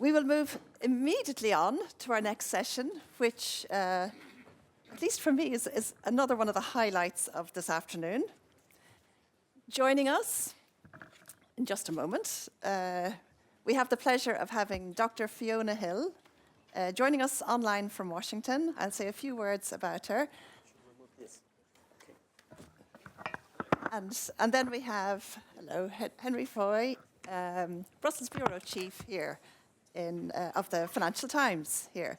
We will move immediately on to our next session, which, at least for me, is another one of the highlights of this afternoon. Joining us in just a moment, we have the pleasure of having Dr. Fiona Hill joining us online from Washington. I'll say a few words about her. And then we have, hello, Henry Foy, Brussels Bureau Chief here of the Financial Times here.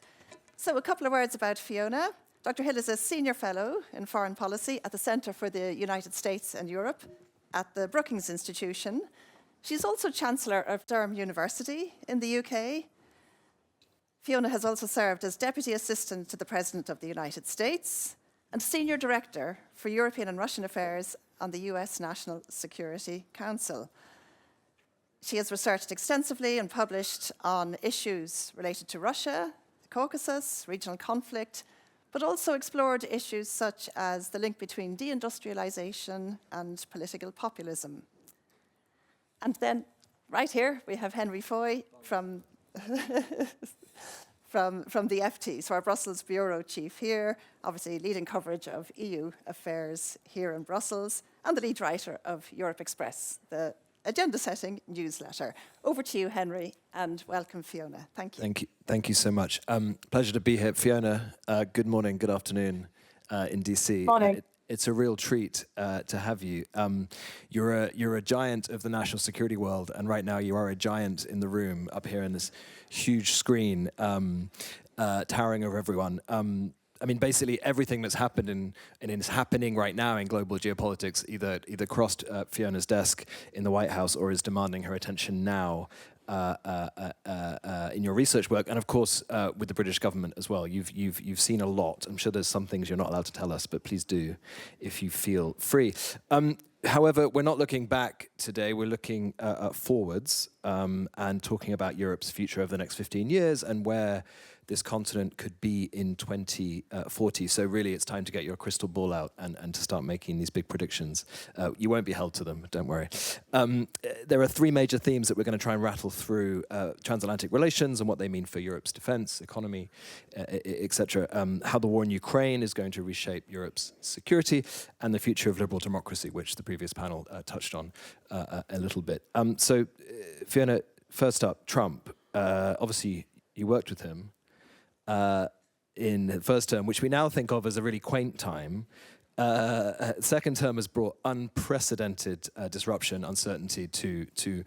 So a couple of words about Fiona. Dr. Hill is a senior fellow in foreign policy at the Centre for the United States and Europe at the Brookings Institution. She's also Chancellor of Durham University in the UK. Fiona has also served as Deputy Assistant to the President of the United States and Senior Director for European and Russian Affairs on the US National Security Council. She has researched extensively and published on issues related to Russia, the Caucasus, regional conflict, but also explored issues such as the link between deindustrialization and political populism. And then, right here, we have Henry Foy from the FT, so our Brussels Bureau Chief here, obviously leading coverage of EU affairs here in Brussels, and the lead writer of Europe Express, the agenda-setting newsletter. Over to you, Henry, and welcome, Fiona. Thank you. Thank you so much. Pleasure to be here. Fiona, good morning, good afternoon in DC. Morning. It's a real treat to have you. You're a giant of the national security world, and right now you are a giant in the room up here in this huge screen, towering over everyone. I mean, basically everything that's happened and is happening right now in global geopolitics either crossed Fiona's desk in the White House or is demanding her attention now. In your research work, and of course with the British government as well. You've seen a lot. I'm sure there's some things you're not allowed to tell us, but please do if you feel free. However, we're not looking back today. We're looking forwards and talking about Europe's future over the next 15 years and where this continent could be in 2040. So really, it's time to get your crystal ball out and to start making these big predictions. You won't be held to them, don't worry. There are three major themes that we're going to try and rattle through: transatlantic relations and what they mean for Europe's defense, economy, etc. How the war in Ukraine is going to reshape Europe's security, and the future of liberal democracy, which the previous panel touched on a little bit. So, Fiona, first up, Trump. Obviously, you worked with him in the first term, which we now think of as a really quaint time. Second term has brought unprecedented disruption, uncertainty to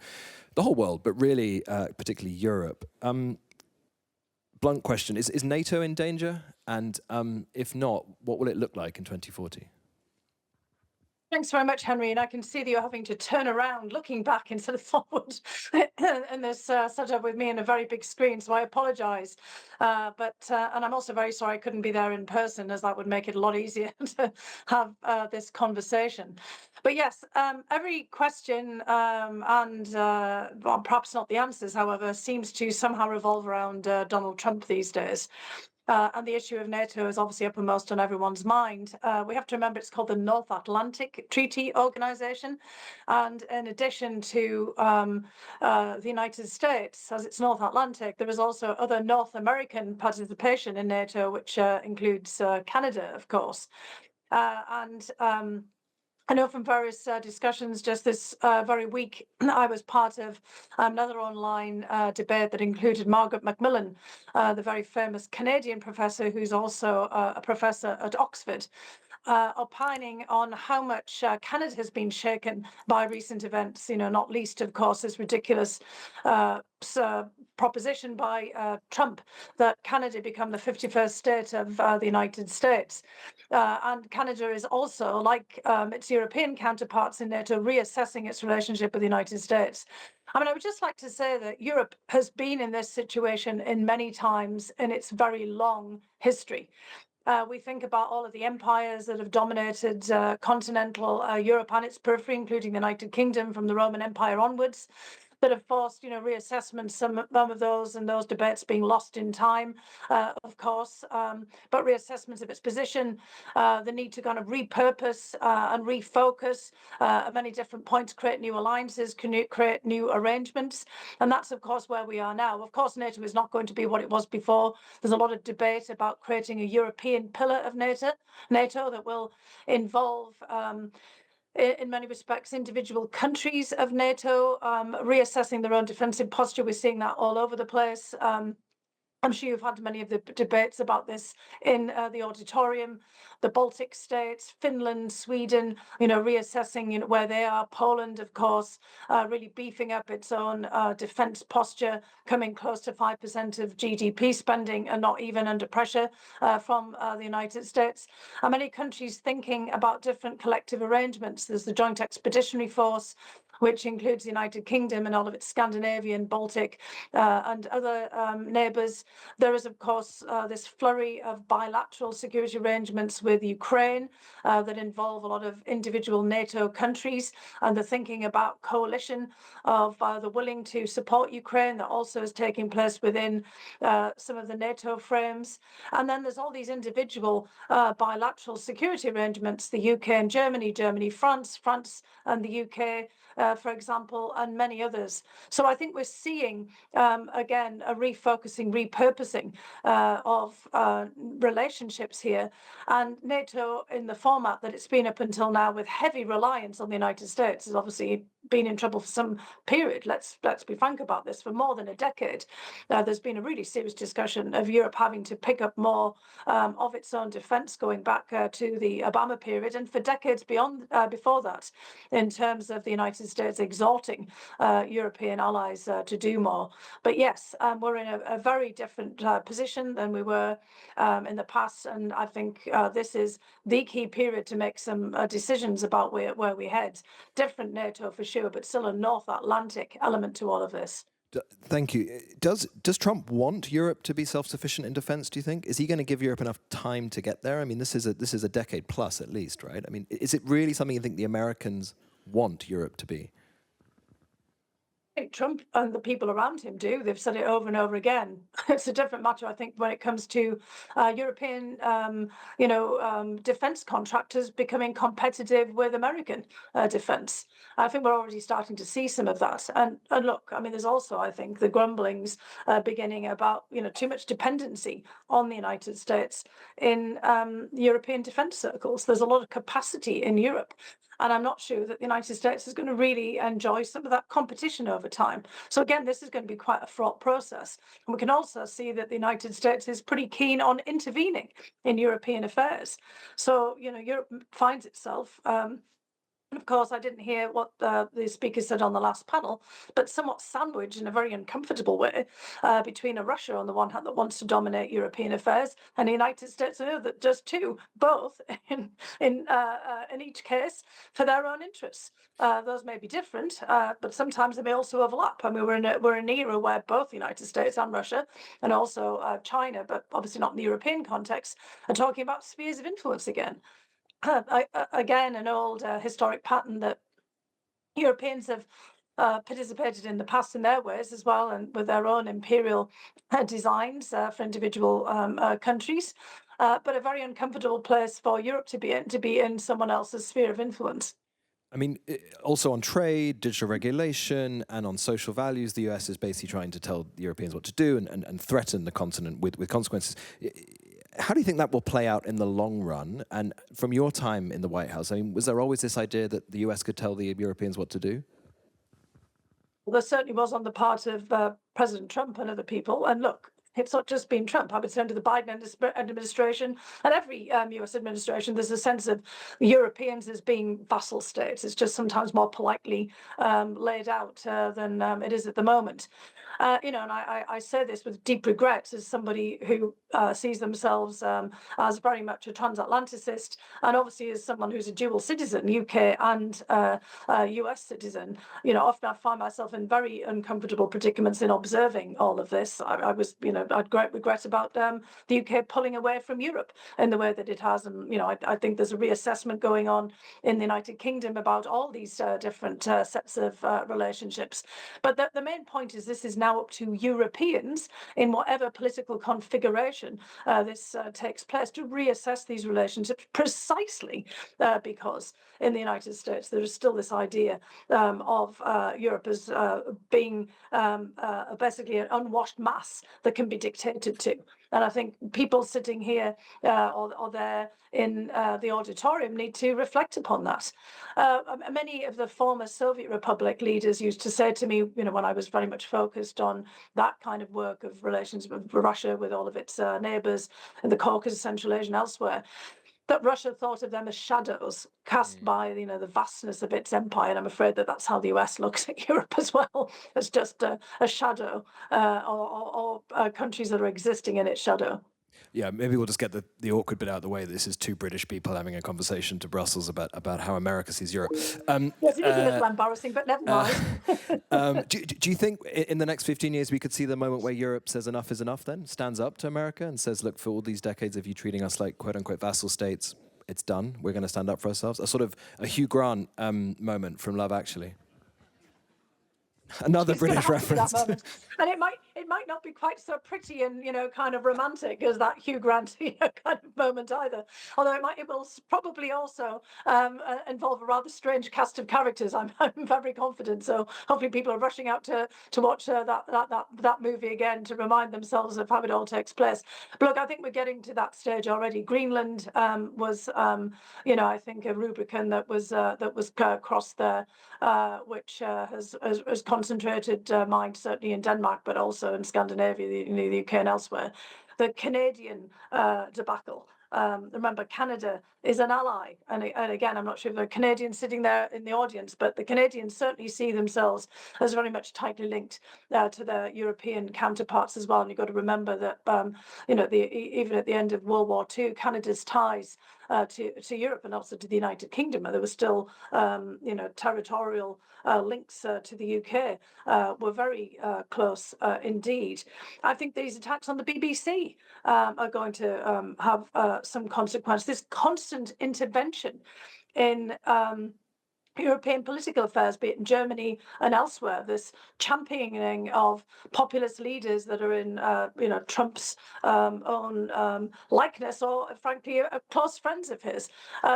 the whole world, but really particularly Europe. Blunt question, is NATO in danger? And if not, what will it look like in 2040? Thanks very much, Henry. And I can see that you're having to turn around, looking back instead of forward in this setup with me in a very big screen. So I apologise. And I'm also very sorry I couldn't be there in person, as that would make it a lot easier to have this conversation. But yes, every question well, perhaps not the answers, however, seems to somehow revolve around Donald Trump these days. And the issue of NATO is obviously uppermost on everyone's mind. We have to remember it's called the North Atlantic Treaty Organization. And in addition to the United States, as it's North Atlantic, there is also other North American participation in NATO, which includes Canada, of course. I know from various discussions just this very week, I was part of another online debate that included Margaret Macmillan, the very famous Canadian professor who's also a professor at Oxford, opining on how much Canada has been shaken by recent events, not least, of course, this ridiculous proposition by Trump that Canada become the 51st state of the United States. And Canada is also, like its European counterparts in NATO, reassessing its relationship with the United States. I mean, I would just like to say that Europe has been in this situation in many times in its very long history. We think about all of the empires that have dominated continental Europe and its periphery, including the United Kingdom from the Roman Empire onwards. that have forced, reassessments, some of those and those debates being lost in time, of course, but reassessments of its position, the need to kind of repurpose and refocus at many different points, create new alliances, create new arrangements. And that's, of course, where we are now. Of course, NATO is not going to be what it was before. There's a lot of debate about creating a European pillar of NATO that will involve in many respects, individual countries of NATO reassessing their own defensive posture. We're seeing that all over the place. I'm sure you've had many of the debates about this in the auditorium. The Baltic states, Finland, Sweden, reassessing where they are. Poland, of course, really beefing up its own defense posture, coming close to 5% of GDP spending and not even under pressure from the United States. And many countries thinking about different collective arrangements. There's the Joint Expeditionary Force, which includes the United Kingdom and all of its Scandinavian, Baltic, and other neighbours. There is, of course, this flurry of bilateral security arrangements with Ukraine that involve a lot of individual NATO countries, and the thinking about coalition of the willing to support Ukraine that also is taking place within some of the NATO frames. And then there's all these individual bilateral security arrangements, the UK and Germany, France and the UK, for example, and many others. So I think we're seeing, again, a refocusing, repurposing of relationships here. And NATO, in the format that it's been up until now, with heavy reliance on the United States, has obviously been in trouble for some period. Let's be frank about this. For more than a decade, there's been a really serious discussion of Europe having to pick up more of its own defence, going back to the Obama period, and for decades beyond before that, in terms of the United States exhorting European allies to do more. But yes, we're in a very different position than we were in the past, and I think this is the key period to make some decisions about where we head. Different NATO for sure, but still a North Atlantic element to all of this. Thank you. Does Trump want Europe to be self-sufficient in defense, do you think? Is he going to give Europe enough time to get there? I mean, this is a decade plus at least, right? I mean, is it really something you think the Americans want Europe to be? I think Trump and the people around him do. They've said it over and over again. It's a different matter, I think, when it comes to European, defence contractors becoming competitive with American defence. I think we're already starting to see some of that. And look, I mean, there's also, I think, the grumblings beginning about, too much dependency on the United States in European defence circles. There's a lot of capacity in Europe. And I'm not sure that the United States is going to really enjoy some of that competition over time. So again, this is going to be quite a fraught process. And we can also see that the United States is pretty keen on intervening in European affairs. So, Europe finds itself and of course, I didn't hear what the speaker said on the last panel, but somewhat sandwiched in a very uncomfortable way between a Russia on the one hand that wants to dominate European affairs and the United States that does too, both in each case for their own interests. Those may be different, but sometimes they may also overlap. I mean, we're in an era where both the United States and Russia, and also China, but obviously not in the European context, are talking about spheres of influence again. Again, an old historic pattern that Europeans have participated in the past in their ways as well, and with their own imperial designs for individual countries, but a very uncomfortable place for Europe to be in someone else's sphere of influence. I mean, also on trade, digital regulation, and on social values, the US is basically trying to tell the Europeans what to do and threaten the continent with consequences. How do you think that will play out in the long run? And from your time in the White House, I mean, was there always this idea that the US could tell the Europeans what to do? Well, there certainly was on the part of President Trump and other people. And look, it's not just been Trump. I would say under the Biden administration and every US administration, there's a sense of Europeans as being vassal states. It's just sometimes more politely laid out than it is at the moment. And I say this with deep regret as somebody who sees themselves as very much a transatlanticist, and obviously as someone who's a dual citizen, UK and US citizen. Often I find myself in very uncomfortable predicaments in observing all of this. I was, I'd great regret about the UK pulling away from Europe in the way that it has. And, I think there's a reassessment going on in the United Kingdom about all these different sets of relationships. But the main point is this is now up to Europeans in whatever political configuration this takes place to reassess these relationships, precisely because in the United States there is still this idea of Europe as being basically an unwashed mass that can be dictated to. And I think people sitting here or there in the auditorium need to reflect upon that. Many of the former Soviet Republic leaders used to say to me, when I was very much focused on that kind of work of relations with Russia, with all of its neighbours in the Caucasus, Central Asia and elsewhere, that Russia thought of them as shadows cast by the vastness of its empire, and I'm afraid that that's how the US looks at Europe as well, as just a shadow or countries that are existing in its shadow. Yeah, maybe we'll just get the awkward bit out of the way. This is two British people having a conversation to Brussels about how America sees Europe. Yes, it is a little embarrassing, but never mind. Do you think in the next 15 years we could see the moment where Europe says enough is enough then, stands up to America and says, look, for all these decades of you treating us like quote-unquote vassal states, it's done, we're going to stand up for ourselves? A sort of a Hugh Grant moment from Love Actually. Another British reference. And it might not be quite so pretty and kind of romantic as that Hugh Grant kind of moment either. Although it will probably also involve a rather strange cast of characters. I'm very confident. So hopefully people are rushing out to watch that movie again to remind themselves of how it all takes place. But look, I think we're getting to that stage already. Greenland was I think a Rubicon that was crossed there, which has concentrated mind certainly in Denmark, but also in Scandinavia, the UK and elsewhere. The Canadian debacle. Remember, Canada is an ally. And again, I'm not sure if there are Canadians sitting there in the audience, but the Canadians certainly see themselves as very much tightly linked to their European counterparts as well. And you've got to remember that, even at the end of World War II, Canada's ties to Europe and also to the United Kingdom, there were still, territorial links to the UK were very close indeed. I think these attacks on the BBC are going to have some consequence. This constant intervention in European political affairs, be it in Germany and elsewhere, this championing of populist leaders that are in, Trump's own likeness, or frankly, close friends of his.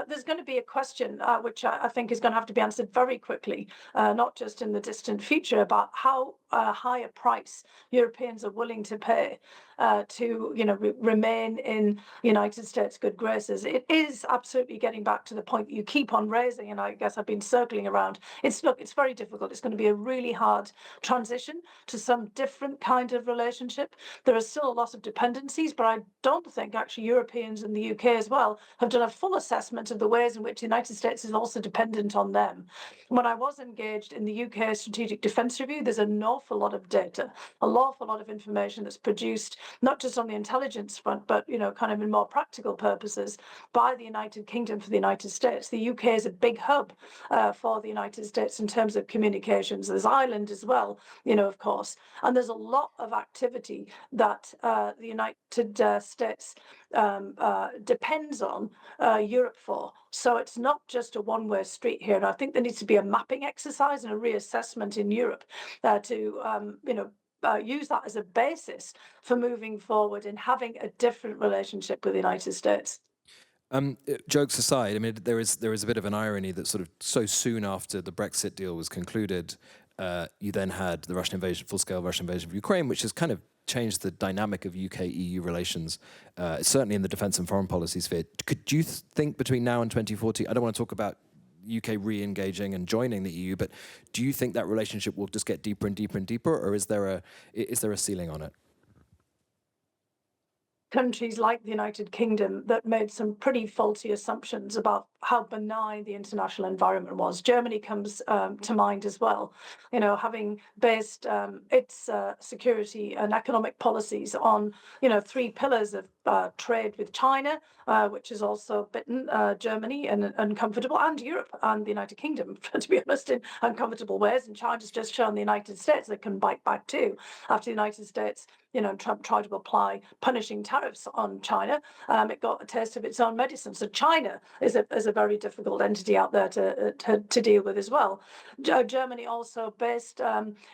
There's going to be a question which I think is going to have to be answered very quickly, not just in the distant future, about how high a price Europeans are willing to pay to remain in United States good graces. It is absolutely getting back to the point that you keep on raising, and I guess I've been circling around. It's very difficult. It's going to be a really hard transition to some different kind of relationship. There are still a lot of dependencies, but I don't think actually Europeans and the UK as well have done a full assessment of the ways in which the United States is also dependent on them. When I was engaged in the UK Strategic Defence Review, there's an awful lot of data, an awful lot of information that's produced, not just on the intelligence front, but kind of in more practical purposes by the United Kingdom for the United States. The UK is a big hub for the United States in terms of communications. There's Ireland as well, of course, and there's a lot of activity that the United States depends on Europe for. So it's not just a one-way street here. And I think there needs to be a mapping exercise and a reassessment in Europe to use that as a basis for moving forward and having a different relationship with the United States. Jokes aside, I mean, there is a bit of an irony that sort of so soon after the Brexit deal was concluded, you then had the full-scale Russian invasion of Ukraine, which has kind of changed the dynamic of UK-EU relations, certainly in the defence and foreign policy sphere. Could you think between now and 2040, I don't want to talk about UK re-engaging and joining the EU, but do you think that relationship will just get deeper and deeper and deeper, or is there a ceiling on it? Countries like the United Kingdom that made some pretty faulty assumptions about how benign the international environment was. Germany comes to mind as well, having based its security and economic policies on, 3 pillars of trade with China, which has also bitten Germany and uncomfortable, and Europe and the United Kingdom, to be honest, in uncomfortable ways. And China's just shown the United States that can bite back too. After the United States, Trump tried to apply punishing tariffs on China, it got a taste of its own medicine. So China is a very difficult entity out there to deal with as well. Germany also based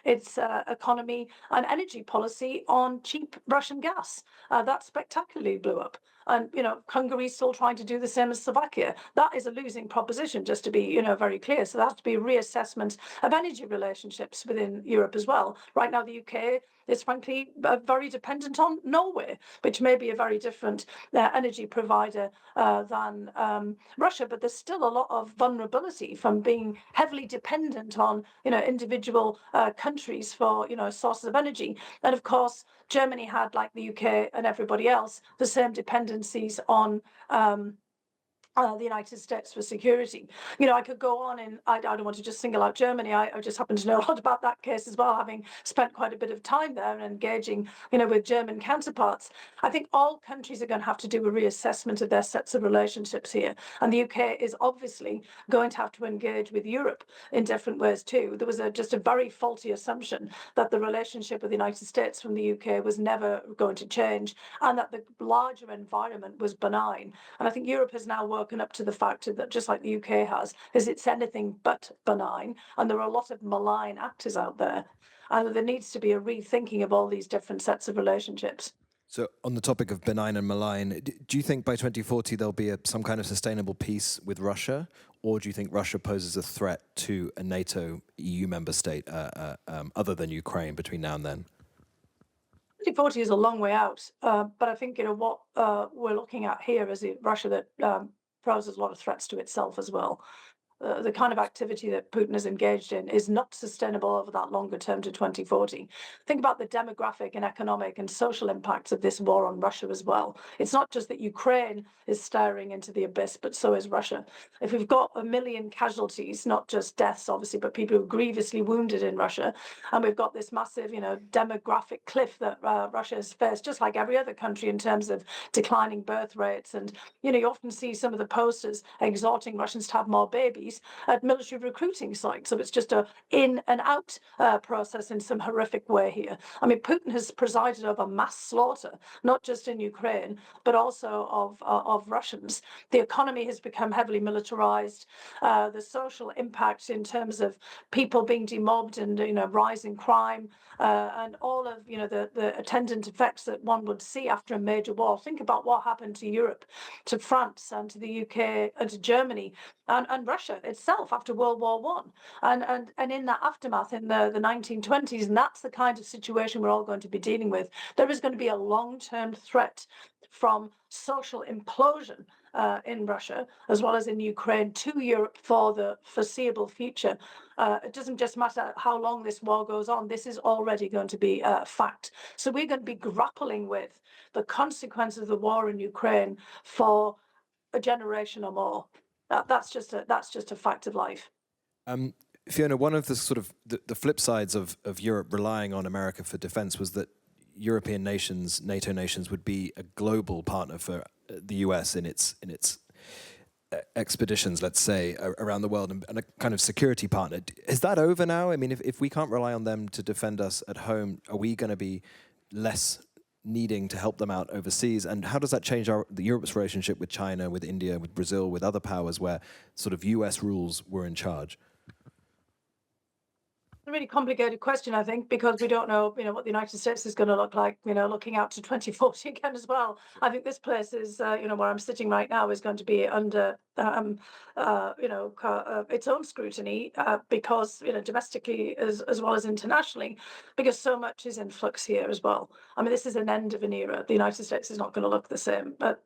its economy and energy policy on cheap Russian gas. That spectacularly blew up. And Hungary's still trying to do the same as Slovakia. That is a losing proposition, just to be very clear. So there has to be a reassessment of energy relationships within Europe as well. Right now, the UK is frankly very dependent on Norway, which may be a very different energy provider than Russia, but there's still a lot of vulnerability from being heavily dependent on individual countries for sources of energy. And of course, Germany had, like the UK and everybody else, the same dependencies on the United States for security. I could go on, and I don't want to just single out Germany. I just happen to know a lot about that case as well, having spent quite a bit of time there and engaging, with German counterparts. I think all countries are going to have to do a reassessment of their sets of relationships here. And the UK is obviously going to have to engage with Europe in different ways too. There was just a very faulty assumption that the relationship with the United States from the UK was never going to change, and that the larger environment was benign. And I think Europe has now woken up to the fact that, just like the UK has, is it's anything but benign, and there are a lot of malign actors out there, and there needs to be a rethinking of all these different sets of relationships. So on the topic of benign and malign, do you think by 2040 there'll be some kind of sustainable peace with Russia, or do you think Russia poses a threat to a NATO EU member state other than Ukraine between now and then? 2040 is a long way out, but I think what we're looking at here is Russia that poses a lot of threats to itself as well. The kind of activity that Putin is engaged in is not sustainable over that longer term to 2040. Think about the demographic and economic and social impacts of this war on Russia as well. It's not just that Ukraine is staring into the abyss, but so is Russia. If we've got 1 million casualties, not just deaths, obviously, but people who are grievously wounded in Russia, and we've got this massive, demographic cliff that Russia has faced, just like every other country in terms of declining birth rates. And, you often see some of the posters exhorting Russians to have more babies at military recruiting sites. So it's just a in and out process in some horrific way here. I mean, Putin has presided over mass slaughter, not just in Ukraine, but also of Russians. The economy has become heavily militarized. The social impacts in terms of people being demobbed and, rising crime, and all of, the attendant effects that one would see after a major war. Think about what happened to Europe, to France and to the UK and to Germany and Russia itself after World War One, and in that aftermath in the 1920s. And that's the kind of situation we're all going to be dealing with. There is going to be a long-term threat from social implosion in Russia, as well as in Ukraine, to Europe for the foreseeable future. It doesn't just matter how long this war goes on. This is already going to be a fact. So we're going to be grappling with the consequences of the war in Ukraine for a generation or more. That's just a fact of life. Fiona, one of the sort of the flip sides of Europe relying on America for defense was that European nations, NATO nations, would be a global partner for the US in its expeditions, let's say, around the world, and a kind of security partner. Is that over now? I mean, if we can't rely on them to defend us at home, are we going to be less needing to help them out overseas? And how does that change Europe's relationship with China, with India, with Brazil, with other powers where sort of US rules were in charge? A really complicated question, I think, because we don't know, what the United States is going to look like, looking out to 2040 again as well. I think this place is, where I'm sitting right now, is going to be under, its own scrutiny, because, domestically as well as internationally, because so much is in flux here as well. I mean, this is an end of an era. The United States is not going to look the same at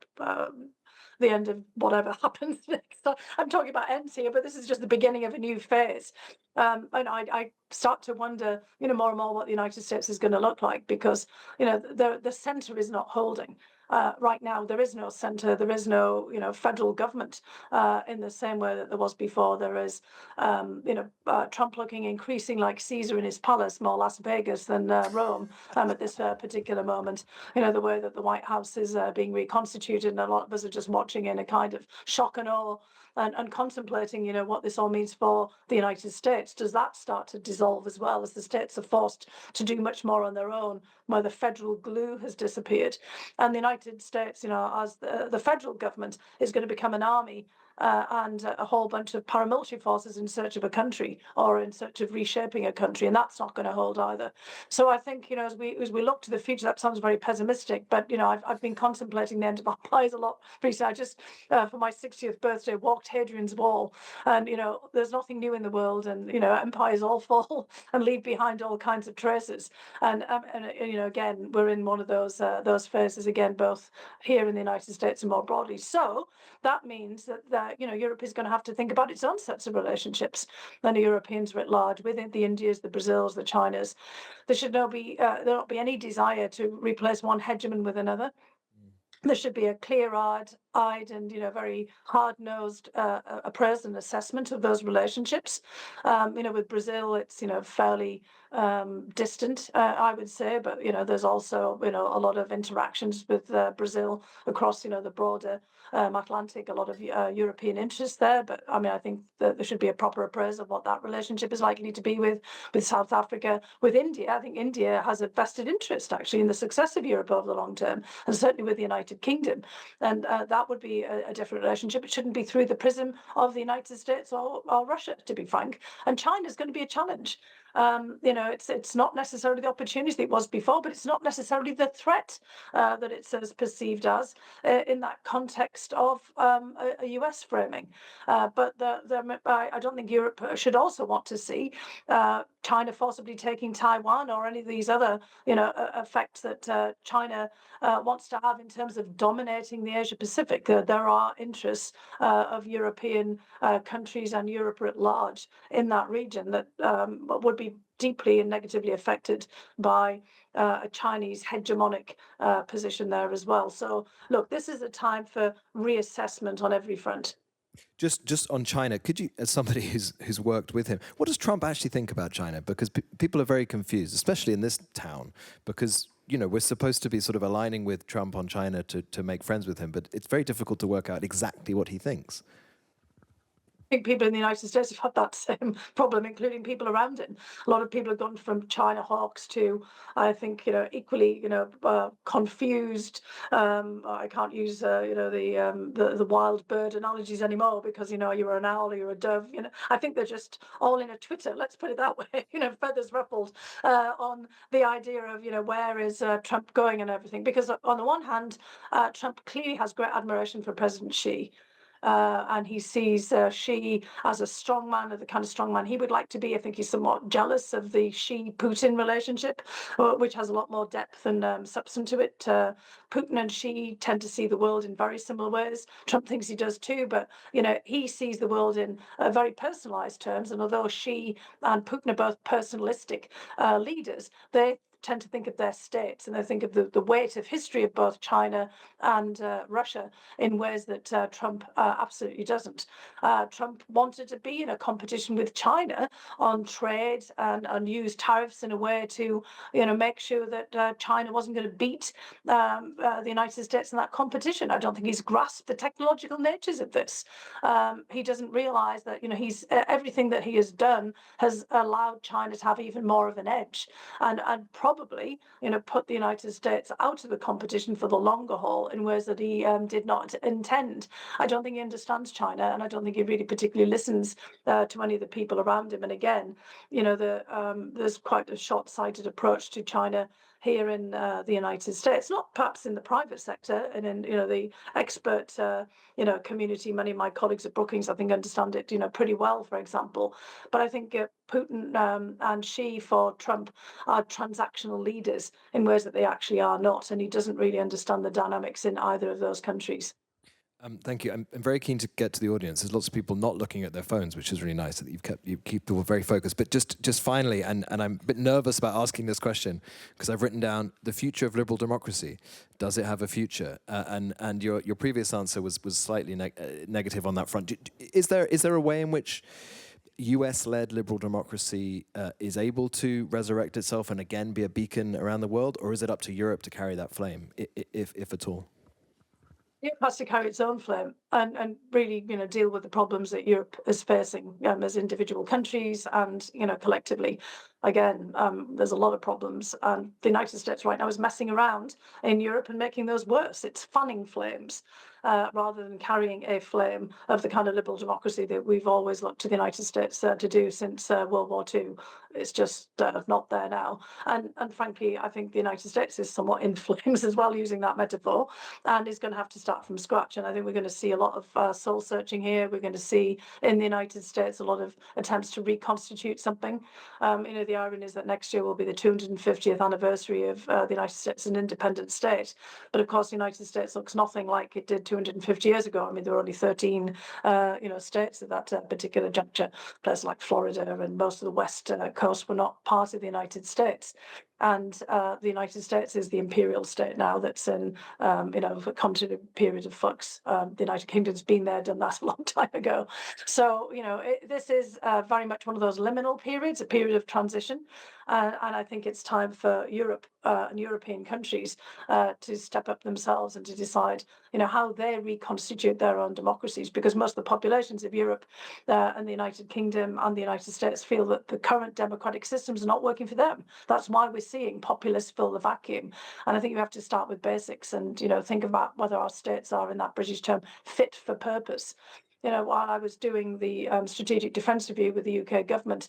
the end of whatever happens next. So I'm talking about ends here, but this is just the beginning of a new phase. And I start to wonder, more and more what the United States is going to look like, because, the center is not holding. right now there is no centre, there is no federal government in the same way that there was before. There is Trump looking increasing like Caesar in his palace, more Las Vegas than Rome at this particular moment. The way that the White House is being reconstituted, and a lot of us are just watching in a kind of shock and awe and contemplating, what this all means for the United States. Does that start to dissolve as well, as the states are forced to do much more on their own, where the federal glue has disappeared? And the United States, as the federal government, is going to become an army and a whole bunch of paramilitary forces in search of a country or in search of reshaping a country, and that's not going to hold either. So I think, as we look to the future, that sounds very pessimistic, but I've been contemplating the end of empires a lot recently. I just for my 60th birthday walked Hadrian's Wall, and there's nothing new in the world, and empires all fall and leave behind all kinds of traces, and again we're in one of those phases again, both here in the United States and more broadly. So that means that Europe is going to have to think about its own sets of relationships, and the Europeans writ large, with it, the Indias, the Brazils, the Chinas. There should not be any desire to replace one hegemon with another. There should be a clear-eyed and very hard-nosed appraisal and assessment of those relationships. With Brazil, it's fairly distant, I would say, but there's also a lot of interactions with Brazil across the broader Atlantic, a lot of European interests there. But I think that there should be a proper appraisal of what that relationship is likely to be with South Africa, with India. I think India has a vested interest actually in the success of Europe over the long term, and certainly with the United Kingdom, and that would be a different relationship. It shouldn't be through the prism of the United States or Russia, to be frank. And China is going to be a challenge. It's not necessarily the opportunity that it was before, but it's not necessarily the threat that it's as perceived as in that context of a US framing. But I don't think Europe should also want to see China forcibly taking Taiwan or any of these other effects that China wants to have in terms of dominating the Asia Pacific. There are interests of European countries and Europe at large in that region that would be deeply and negatively affected by a Chinese hegemonic position there as well. So look, this is a time for reassessment on every front. Just on China, could you, as somebody who's worked with him, what does Trump actually think about China? Because people are very confused, especially in this town, because we're supposed to be sort of aligning with Trump on China to make friends with him, but it's very difficult to work out exactly what he thinks. I think people in the United States have had that same problem, including people around him. A lot of people have gone from China hawks to, I think, equally, confused. I can't use, the wild bird analogies anymore because, you're an owl or you're a dove. I think they're just all in a Twitter. Let's put it that way. Feathers ruffled on the idea of, where is Trump going and everything. Because on the one hand, Trump clearly has great admiration for President Xi. And he sees Xi as a strongman, the kind of strongman he would like to be. I think he's somewhat jealous of the Xi-Putin relationship, which has a lot more depth and substance to it. Putin and Xi tend to see the world in very similar ways. Trump thinks he does too, but he sees the world in very personalized terms. And although Xi and Putin are both personalistic leaders, they tend to think of their states, and they think of the weight of history of both China and Russia in ways that Trump absolutely doesn't. Trump wanted to be in a competition with China on trade and use tariffs in a way to make sure that China wasn't going to beat the United States in that competition. I don't think he's grasped the technological natures of this. He doesn't realize that he's everything that he has done has allowed China to have even more of an edge, and probably put the United States out of the competition for the longer haul in ways that he did not intend. I don't think he understands China, and I don't think he really particularly listens to any of the people around him. And again, there's quite a short-sighted approach to China here in the United States, not perhaps in the private sector and in the expert community. Many of my colleagues at Brookings, I think, understand it pretty well, for example. But I think Putin and Xi for Trump are transactional leaders in ways that they actually are not, and he doesn't really understand the dynamics in either of those countries. Thank you. I'm very keen to get to the audience. There's lots of people not looking at their phones, which is really nice that you keep people very focused. But just finally, and I'm a bit nervous about asking this question because I've written down the future of liberal democracy. Does it have a future? And your previous answer was slightly negative on that front. Is there a way in which US-led liberal democracy is able to resurrect itself and again be a beacon around the world, or is it up to Europe to carry that flame, if at all? It has to carry its own flame and really, deal with the problems that Europe is facing as individual countries and, collectively. Again, there's a lot of problems, and the United States right now is messing around in Europe and making those worse. It's fanning flames rather than carrying a flame of the kind of liberal democracy that we've always looked to the United States to do since World War II. It's just not there now. And frankly, I think the United States is somewhat in flames as well, using that metaphor, and is going to have to start from scratch. And I think we're going to see a lot of soul searching here. We're going to see in the United States a lot of attempts to reconstitute something. The irony is that next year will be the 250th anniversary of the United States as an independent state. But of course, the United States looks nothing like it did 250 years ago. I mean, there were only 13, states at that particular juncture. Places like Florida and most of the West Coast were not part of the United States. And the United States is the imperial state now that's in, a continued period of flux. The United Kingdom's been there, done that a long time ago. So, this is very much one of those liminal periods, a period of transition. And I think it's time for Europe and European countries to step up themselves and to decide, how they reconstitute their own democracies, because most of the populations of Europe and the United Kingdom and the United States feel that the current democratic systems are not working for them. That's why we're seeing populists fill the vacuum. And I think you have to start with basics and, think about whether our states are, in that British term, fit for purpose. While I was doing the strategic defence review with the UK government,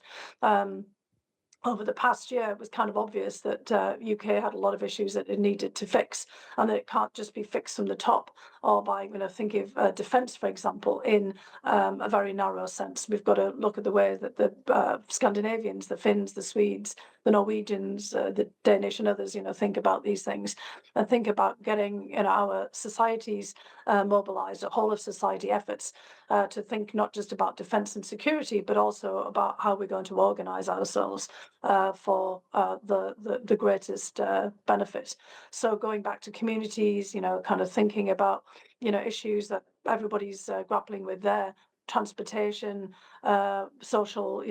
over the past year, it was kind of obvious that UK had a lot of issues that it needed to fix, and that it can't just be fixed from the top or by, thinking of defence, for example, in a very narrow sense. We've got to look at the way that the Scandinavians, the Finns, the Swedes, the Norwegians, the Danish and others, think about these things and think about getting our societies mobilised, a whole of society efforts to think not just about defence and security, but also about how we're going to organise ourselves for the greatest benefit. So going back to communities, kind of thinking about, issues that everybody's grappling with there. Transportation, social,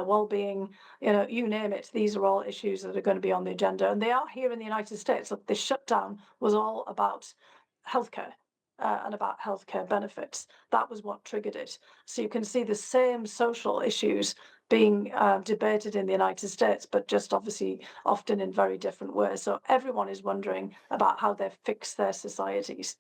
well-being, you name it. These are all issues that are going to be on the agenda, and they are here in the United States. Look, this shutdown was all about healthcare and about healthcare benefits. That was what triggered it. So you can see the same social issues being debated in the United States, but just obviously often in very different ways. So everyone is wondering about how they fix their societies.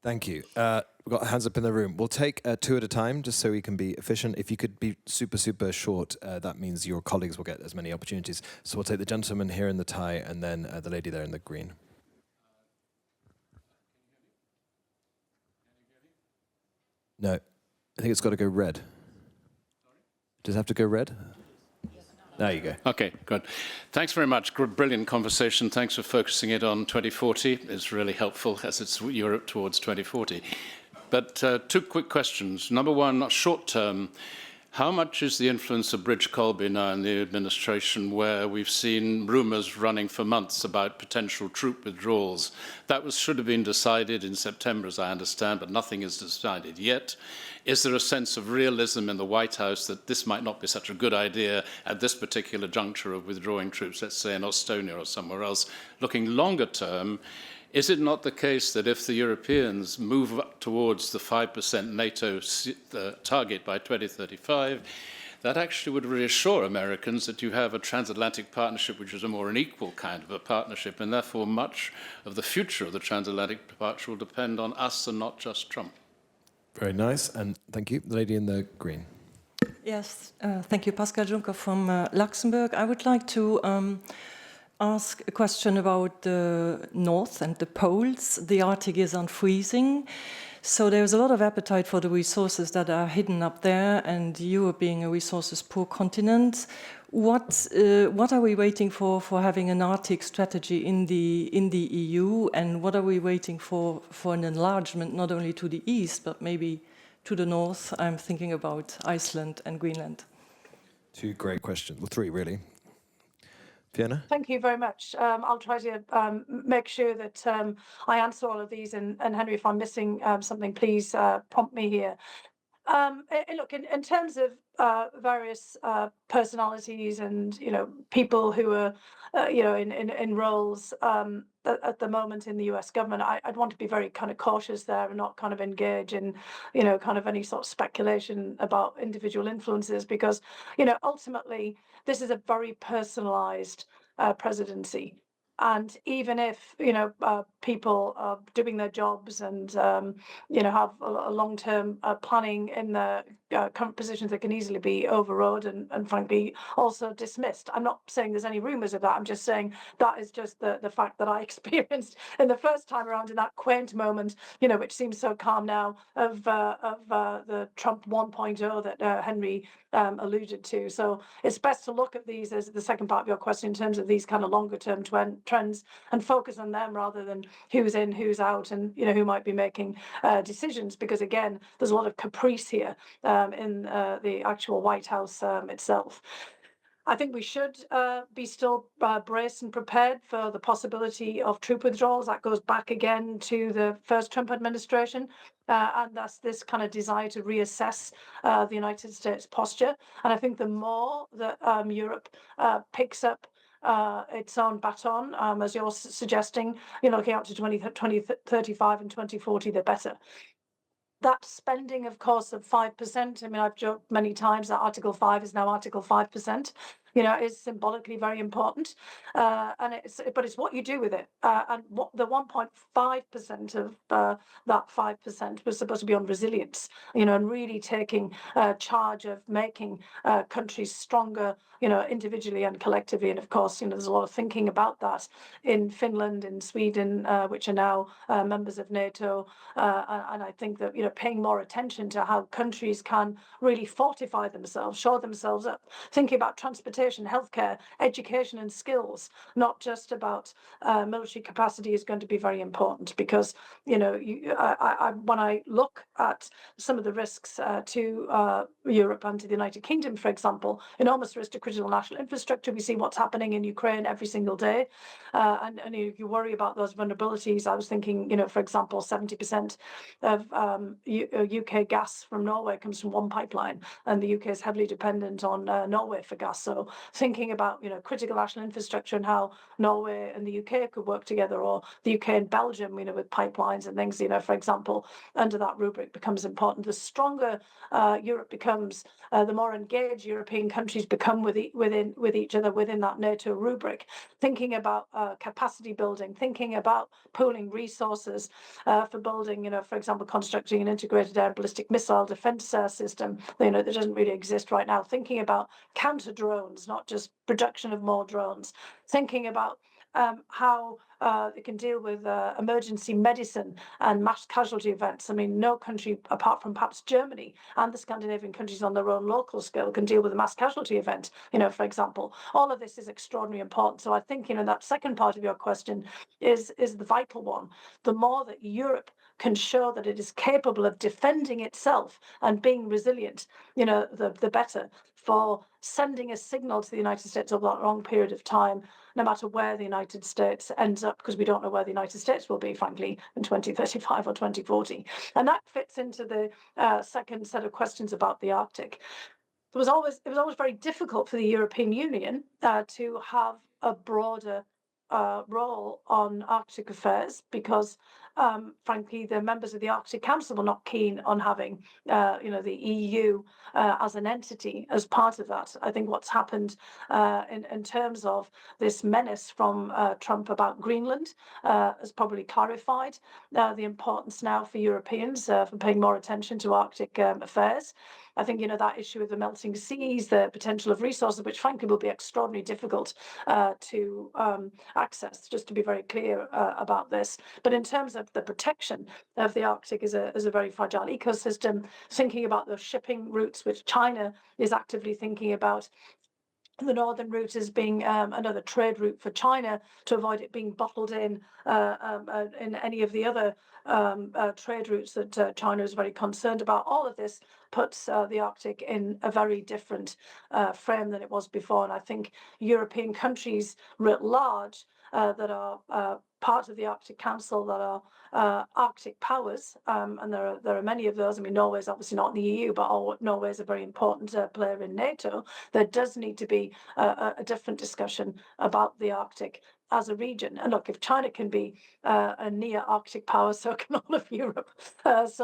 Thank you. We've got hands up in the room. We'll take two at a time, just so we can be efficient. If you could be super, super short, that means your colleagues will get as many opportunities. So we'll take the gentleman here in the tie, and then the lady there in the green. No, I think it's got to go red. Does it have to go red? There you go. Okay, good. Thanks very much. Brilliant conversation. Thanks for focusing it on 2040. It's really helpful as it's Europe towards 2040. But two quick questions. Number one, short term, how much is the influence of Bridge Colby now in the administration, where we've seen rumours running for months about potential troop withdrawals? That should have been decided in September, as I understand, but nothing is decided yet. Is there a sense of realism in the White House that this might not be such a good idea at this particular juncture of withdrawing troops, let's say in Estonia or somewhere else? Looking longer term, is it not the case that if the Europeans move up towards the 5% NATO target by 2035, that actually would reassure Americans that you have a transatlantic partnership which is a more unequal kind of a partnership, and therefore much of the future of the transatlantic partnership will depend on us and not just Trump? Very nice, and thank you. The lady in the green. Yes, thank you. Pascal Juncker from Luxembourg. I would like to ask a question about the North and the poles. The Arctic is unfreezing, so there's a lot of appetite for the resources that are hidden up there, and Europe being a resources-poor continent, what are we waiting for having an Arctic strategy in the EU, and what are we waiting for an enlargement not only to the east but maybe to the north? I'm thinking about Iceland and Greenland. Two great questions. Well, three really. Fiona? Thank you very much. I'll try to make sure that I answer all of these. And Henry, if I'm missing something, please prompt me here. Look, in terms of various personalities and people who are in roles at the moment in the US government, I'd want to be very kind of cautious there and not kind of engage in kind of any sort of speculation about individual influences, because ultimately this is a very personalized presidency. And even if people are doing their jobs and have a long-term planning in their current positions that can easily be overrode and frankly also dismissed. I'm not saying there's any rumours of that. I'm just saying that is just the fact that I experienced in the first time around, in that quaint moment, which seems so calm now, of the Trump 1.0 that Henry alluded to. So it's best to look at these, as the second part of your question, in terms of these kind of longer term trends, and focus on them rather than who's in, who's out, and who might be making decisions, because again, there's a lot of caprice here in the actual White House itself. I think we should be still braced and prepared for the possibility of troop withdrawals. That goes back again to the first Trump administration. And that's this kind of desire to reassess the United States posture. And I think the more that Europe picks up its own baton, as you're suggesting, looking out to 2035 and 2040, the better. That spending, of course, of 5%, I mean, I've joked many times that Article 5 is now Article 5%, is symbolically very important. But it's what you do with it. And what the 1.5% of that 5% was supposed to be on resilience, and really taking charge of making countries stronger, individually and collectively. And of course, there's a lot of thinking about that in Finland, in Sweden, which are now members of NATO. And I think that, paying more attention to how countries can really fortify themselves, shore themselves up, thinking about transportation, healthcare, education and skills, not just about military capacity, is going to be very important, because, when I look at some of the risks to Europe and to the United Kingdom, for example, enormous risk to critical national infrastructure. We see what's happening in Ukraine every single day. And you worry about those vulnerabilities. I was thinking, for example, 70% of UK gas from Norway comes from one pipeline, and the UK is heavily dependent on Norway for gas. So thinking about, critical national infrastructure and how Norway and the UK could work together, or the UK and Belgium, with pipelines and things, for example, under that rubric becomes important. The stronger Europe becomes, the more engaged European countries become with each other within that NATO rubric, thinking about capacity building, thinking about pooling resources for building, for example, constructing an integrated air and ballistic missile defense system, that doesn't really exist right now, thinking about counter drones, not just production of more drones, thinking about how it can deal with emergency medicine and mass casualty events. I mean, no country, apart from perhaps Germany and the Scandinavian countries on their own local scale, can deal with a mass casualty event, for example. All of this is extraordinarily important. So I think, that second part of your question is the vital one. The more that Europe can show that it is capable of defending itself and being resilient, the better, for sending a signal to the United States over that long period of time, no matter where the United States ends up, because we don't know where the United States will be, frankly, in 2035 or 2040. And that fits into the second set of questions about the Arctic. It was always very difficult for the European Union to have a broader role on Arctic affairs, because frankly, the members of the Arctic Council were not keen on having, the EU as an entity as part of that. I think what's happened in terms of this menace from Trump about Greenland has probably clarified the importance now for Europeans for paying more attention to Arctic affairs. I think, that issue of the melting seas, the potential of resources, which frankly will be extraordinarily difficult to access, just to be very clear about this. But in terms of the protection of the Arctic as a very fragile ecosystem, thinking about those shipping routes, which China is actively thinking about, the northern route as being another trade route for China to avoid it being bottled in any of the other trade routes that China is very concerned about. All of this puts the Arctic in a very different frame than it was before. And I think European countries writ large that are part of the Arctic Council that are Arctic powers, and there are many of those. I mean, Norway's obviously not in the EU, but Norway is a very important player in NATO. There does need to be a different discussion about the Arctic as a region. And look, if China can be a near Arctic power, so can all of Europe. There is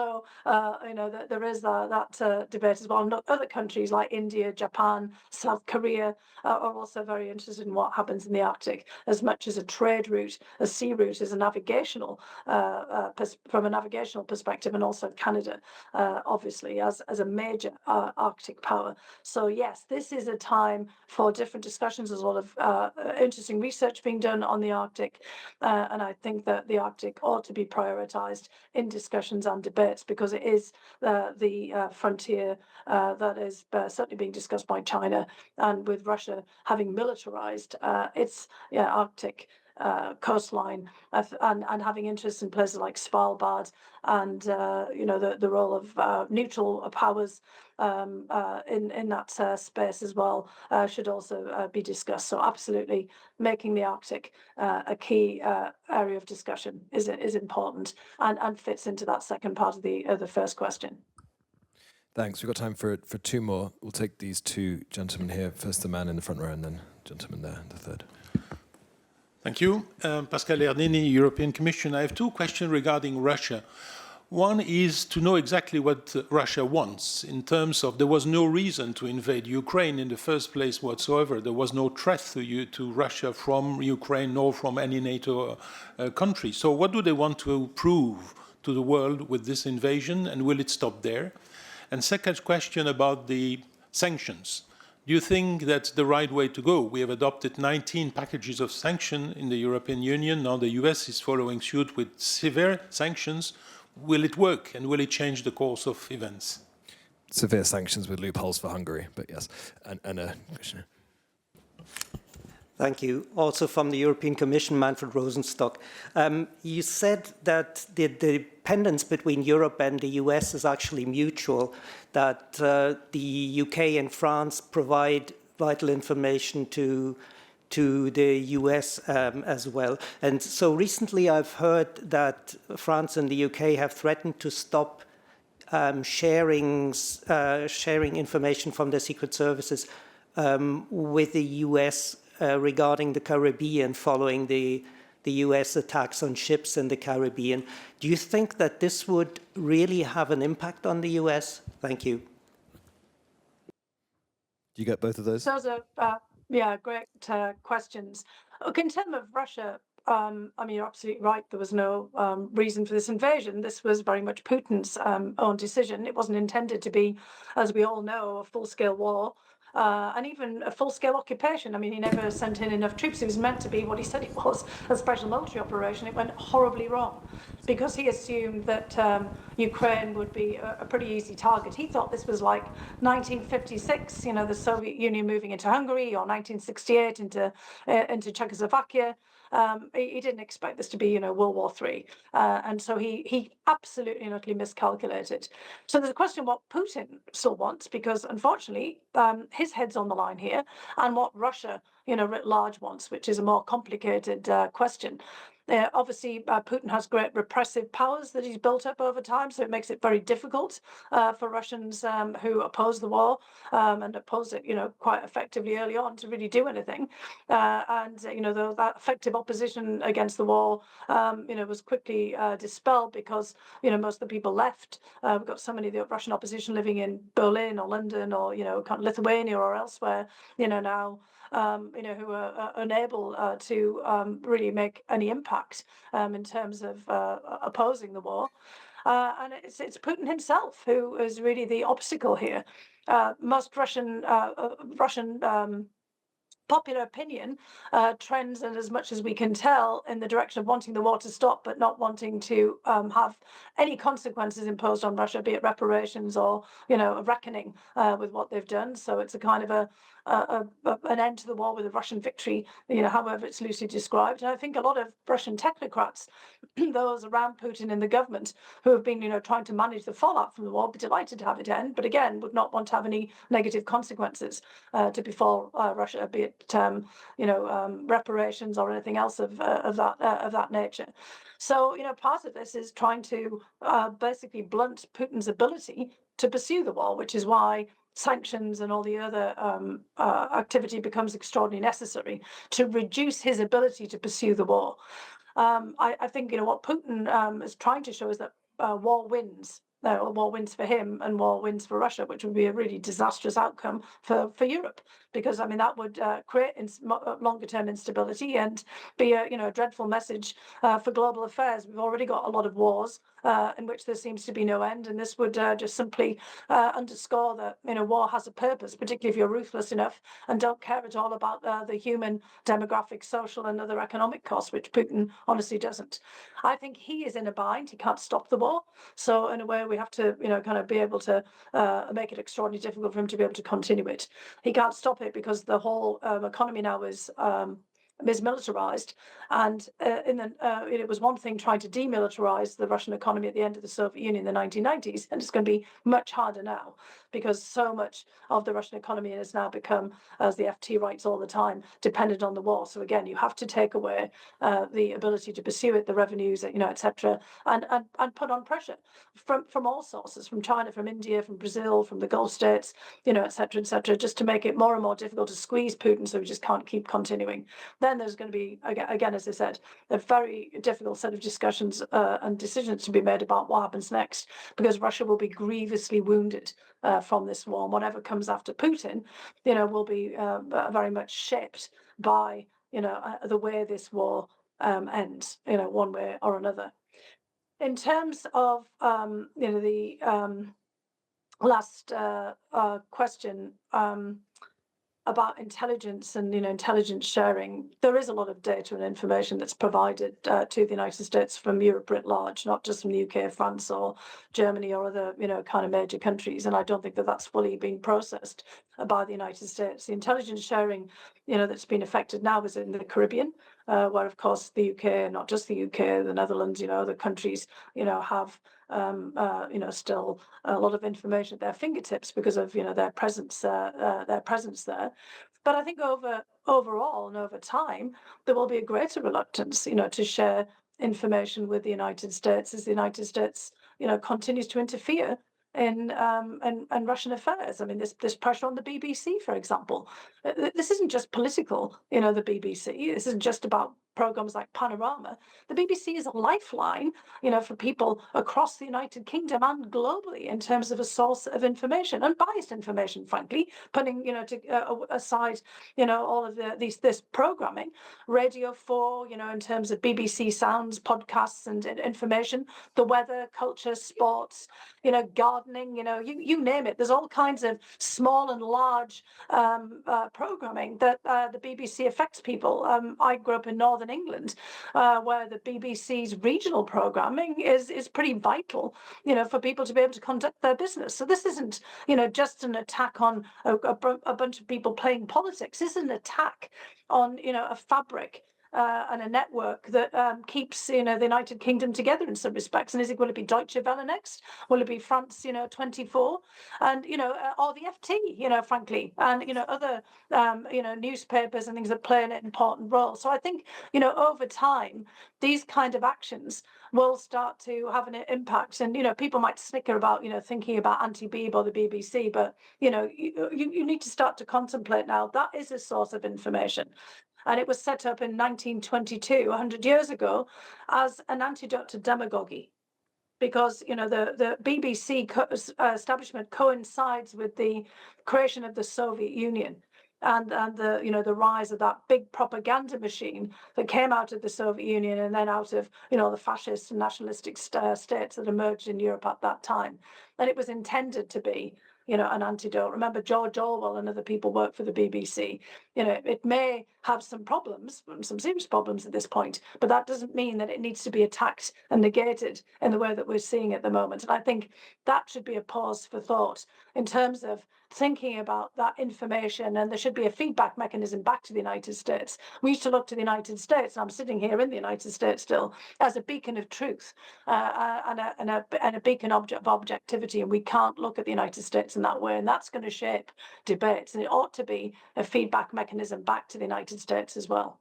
that debate as well. And look, other countries like India, Japan, South Korea are also very interested in what happens in the Arctic, as much as a trade route, a sea route is a navigational, from a navigational perspective, and also Canada, obviously, as a major Arctic power. So yes, this is a time for different discussions. There's a lot of interesting research being done on the Arctic, and I think that the Arctic ought to be prioritized in discussions and debates, because it is the frontier that is certainly being discussed by China, and with Russia having militarized its Arctic coastline, and having interests in places like Svalbard, and the role of neutral powers in that space as well should also be discussed. So absolutely, making the Arctic a key area of discussion is important, and fits into that second part of the first question. Thanks. We've got time for two more. We'll take these two gentlemen here. First the man in the front row, and then gentleman there, the third. Thank you. Pascal Ernini, European Commission. I have two questions regarding Russia. One is to know exactly what Russia wants, in terms of there was no reason to invade Ukraine in the first place whatsoever. There was no threat to Russia from Ukraine nor from any NATO country. So what do they want to prove to the world with this invasion, and will it stop there? And second question about the sanctions. Do you think that's the right way to go? We have adopted 19 packages of sanctions in the European Union. Now the US is following suit with severe sanctions. Will it work, and will it change the course of events? Severe sanctions with loopholes for Hungary, but yes. And Commissioner. Thank you. Also from the European Commission, Manfred Rosenstock. You said that the dependence between Europe and the US is actually mutual, that the UK and France provide vital information to the US as well. And so recently I've heard that France and the UK have threatened to stop sharing information from their secret services with the US regarding the Caribbean, following the US attacks on ships in the Caribbean. Do you think that this would really have an impact on the US? Thank you. Do you get both of those? Those are great questions. Look, in terms of Russia, I mean, you're absolutely right. There was no reason for this invasion. This was very much Putin's own decision. It wasn't intended to be, as we all know, a full-scale war. And even a full-scale occupation. I mean, he never sent in enough troops. It was meant to be what he said it was, a special military operation. It went horribly wrong, because he assumed that Ukraine would be a pretty easy target. He thought this was like 1956, the Soviet Union moving into Hungary, or 1968 into Czechoslovakia. He didn't expect this to be, World War III. And so he absolutely and utterly miscalculated. So there's a question what Putin still wants, because unfortunately, his head's on the line here, and what Russia, writ large wants, which is a more complicated question. Obviously, Putin has great repressive powers that he's built up over time, so it makes it very difficult for Russians who oppose the war and oppose it, quite effectively early on, to really do anything. That effective opposition against the war, was quickly dispelled, because most of the people left. We've got so many of the Russian opposition living in Berlin or London or kind of Lithuania or elsewhere, now. Who are unable to really make any impact in terms of opposing the war. And it's Putin himself who is really the obstacle here. Most Russian popular opinion trends, and as much as we can tell, in the direction of wanting the war to stop, but not wanting to have any consequences imposed on Russia, be it reparations or a reckoning with what they've done. So it's a kind of an end to the war with a Russian victory, however it's loosely described. And I think a lot of Russian technocrats, those around Putin in the government who have been, trying to manage the fallout from the war, be delighted to have it end, but again, would not want to have any negative consequences to befall Russia, be it, reparations or anything else of that nature. So, part of this is trying to basically blunt Putin's ability to pursue the war, which is why sanctions and all the other activity becomes extraordinarily necessary to reduce his ability to pursue the war. I think what Putin is trying to show is that war wins. War wins for him and war wins for Russia, which would be a really disastrous outcome for Europe, because that would create longer term instability and be a dreadful message for global affairs. We've already got a lot of wars in which there seems to be no end, and this would just simply underscore that war has a purpose, particularly if you're ruthless enough and don't care at all about the human, demographic, social, and other economic costs, which Putin honestly doesn't. I think he is in a bind. He can't stop the war, so in a way we have to kind of be able to make it extraordinarily difficult for him to be able to continue it. He can't stop it because the whole economy now is militarized, and it was one thing trying to demilitarize the Russian economy at the end of the Soviet Union in the 1990s, and it's going to be much harder now because so much of the Russian economy has now become, as the FT writes all the time, dependent on the war. So again, you have to take away the ability to pursue it, the revenues, etc., and put on pressure from all sources, from China, from India, from Brazil, from the Gulf states, etc., just to make it more and more difficult to squeeze Putin so he just can't keep continuing. Then there's going to be, again, as I said, a very difficult set of discussions and decisions to be made about what happens next, because Russia will be grievously wounded from this war. And whatever comes after Putin, will be very much shaped by, the way this war ends, one way or another. In terms of, the last question, about intelligence and intelligence sharing, there is a lot of data and information that's provided to the United States from Europe writ large, not just from the UK, France, or Germany, or other kind of major countries. And I don't think that that's fully being processed by the United States. The intelligence sharing, that's been affected now is in the Caribbean, where of course the UK, not just the UK, the Netherlands, other countries, have still a lot of information at their fingertips because of their presence there. But I think overall and over time, there will be a greater reluctance, to share information with the United States as the United States, continues to interfere in Russian affairs. I mean, this pressure on the BBC, for example. This isn't just political, the BBC. This isn't just about programs like Panorama. The BBC is a lifeline, for people across the United Kingdom and globally in terms of a source of information, unbiased information, frankly, putting, aside, all of this programming, Radio 4, in terms of BBC Sounds, podcasts and information, the weather, culture, sports, gardening, you name it. There's all kinds of small and large programming that the BBC affects people. I grew up in Northern England, where the BBC's regional programming is pretty vital, for people to be able to conduct their business. So this isn't, just an attack on a bunch of people playing politics. This is an attack on, a fabric and a network that keeps the United Kingdom together in some respects. And will it be Deutsche Welle next? Will it be France 24? And or the FT, frankly, and other newspapers and things that play an important role. So I think over time these kind of actions will start to have an impact. And people might snicker about thinking about anti-Beeb or the BBC, but you need to start to contemplate now that is a source of information. And it was set up in 1922, 100 years ago, as an antidote to demagoguery. Because the BBC establishment coincides with the creation of the Soviet Union and the rise of that big propaganda machine that came out of the Soviet Union and then out of the fascist and nationalistic states that emerged in Europe at that time. And it was intended to be an antidote. Remember, George Orwell and other people work for the BBC. It may have some problems, some serious problems at this point, but that doesn't mean that it needs to be attacked and negated in the way that we're seeing at the moment. And I think that should be a pause for thought in terms of thinking about that information, and there should be a feedback mechanism back to the United States. We used to look to the United States, and I'm sitting here in the United States still, as a beacon of truth and a beacon of objectivity, and we can't look at the United States in that way, and that's going to shape debates, and it ought to be a feedback mechanism back to the United States as well.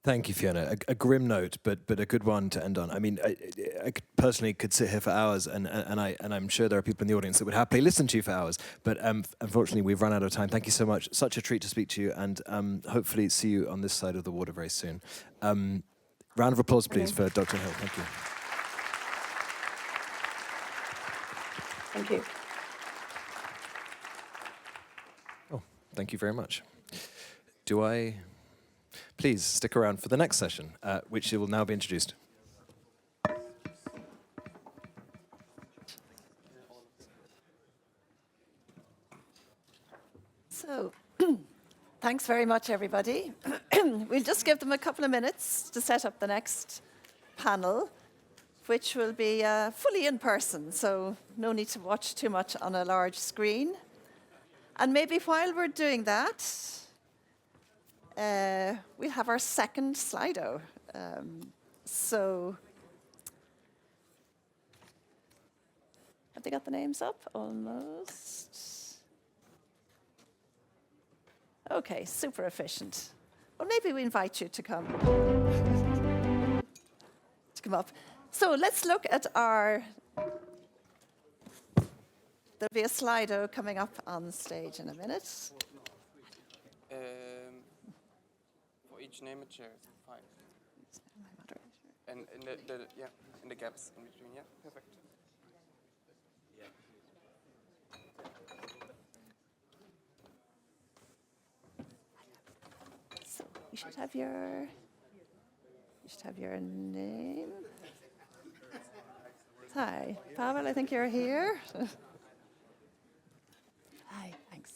Thank you, Fiona. A grim note, but a good one to end on. I mean, I personally could sit here for hours, and I'm sure there are people in the audience that would happily listen to you for hours. But unfortunately, we've run out of time. Thank you so much. Such a treat to speak to you, and hopefully see you on this side of the water very soon. Round of applause, please, for Dr. Hill. Thank you. Thank you. Oh, thank you very much. Do I? Please stick around for the next session, which will now be introduced. So, thanks very much, everybody. We'll just give them a couple of minutes to set up the next panel, which will be fully in person, so no need to watch too much on a large screen. And maybe while we're doing that, we'll have our second Slido. So, have they got the names up? Almost. Okay, super efficient. Well, maybe we invite you to come. To come up. So let's look at our. There'll be a Slido coming up on stage in a minute. For each name a chair, fine. And in the gaps in between, yeah, perfect. So you should have your name. Hi, Pavel, I think you're here. Hi, thanks.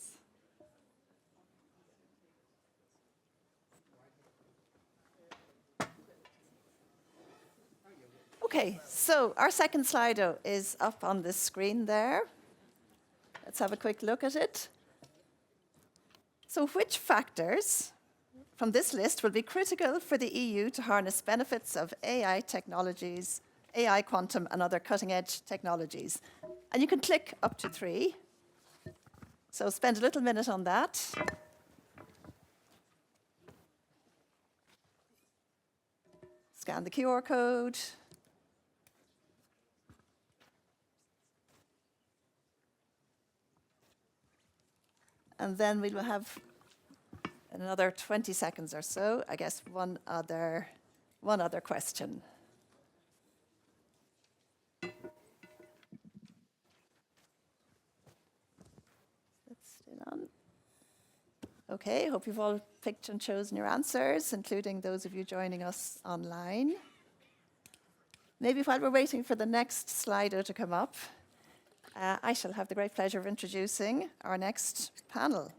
Okay, so our second Slido is up on this screen there. Let's have a quick look at it. So which factors from this list will be critical for the EU to harness benefits of AI technologies, AI, quantum, and other cutting-edge technologies? And you can click up to 3. So spend a little minute on that. Scan the QR code. And then we will have another 20 seconds or so, I guess, one other question. That's still on. Okay, hope you've all picked and chosen your answers, including those of you joining us online. Maybe while we're waiting for the next Slido to come up, I shall have the great pleasure of introducing our next panel.